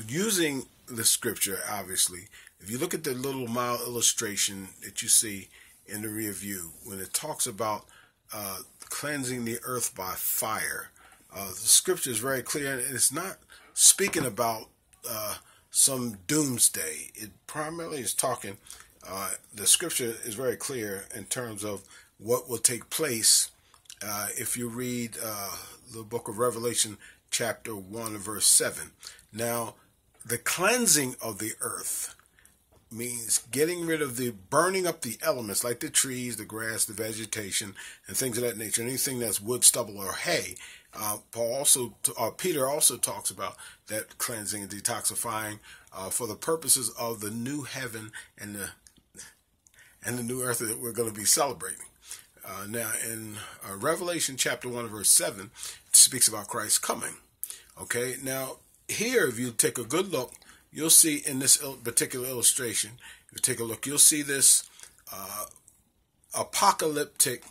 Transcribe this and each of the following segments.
using the scripture, obviously, if you look at the little mild illustration that you see in the rear view, when it talks about cleansing the earth by fire, the scripture is very clear, and it's not speaking about some doomsday. It primarily is talking, the scripture is very clear in terms of what will take place if you read the book of Revelation, chapter 1, verse 7. Now, the cleansing of the earth means getting rid of the burning up the elements like the trees, the grass, the vegetation, and things of that nature. Anything that's wood, stubble, or hay. Peter also talks about that cleansing and detoxifying for the purposes of the new heaven and the new earth that we're going to be celebrating. Now, in Revelation chapter 1, verse 7, it speaks about Christ coming. Okay, now here, if you take a good look, you'll see in this particular illustration, if you take a look, you'll see this apocalyptic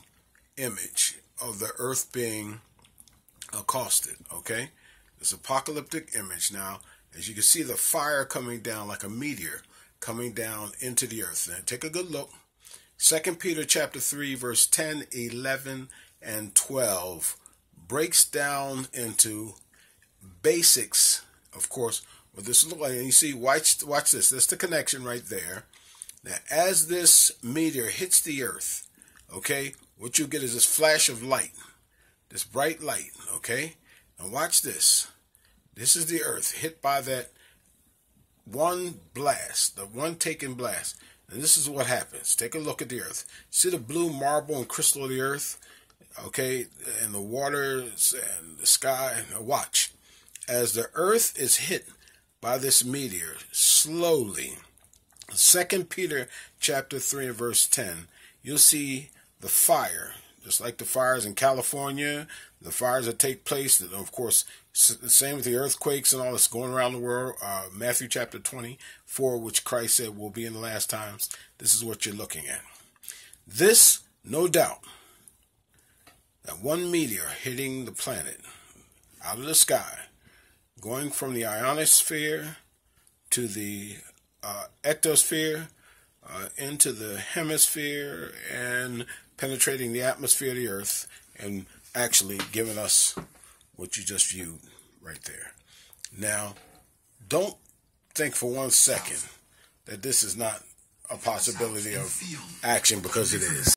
image of the earth being accosted. Okay, this apocalyptic image. Now, as you can see, the fire coming down like a meteor coming down into the earth. Now, take a good look. 2 Peter chapter 3, verse 10, 11, and 12 breaks down into basics, of course, what this looks like. And you see, watch this. That's the connection right there. Now, as this meteor hits the earth, okay, what you get is this flash of light, this bright light, okay? Now watch this. This is the earth hit by that one blast, the one taken blast. And this is what happens. Take a look at the earth. See the blue marble and crystal of the earth? Okay, and the waters and the sky. Now watch. As the earth is hit by this meteor, slowly, 2 Peter chapter 3 and verse 10, you'll see the fire, just like the fires in California, the fires that take place, that of course, the same with the earthquakes and all that's going around the world. Matthew chapter 24, which Christ said will be in the last times. This is what you're looking at. This, no doubt, that one meteor hitting the planet out of the sky, going from the ionosphere to the ectosphere, into the hemisphere, and penetrating the atmosphere of the earth, and actually giving us what you just viewed right there. Now, don't think for 1 second that this is not a possibility of action, because it is.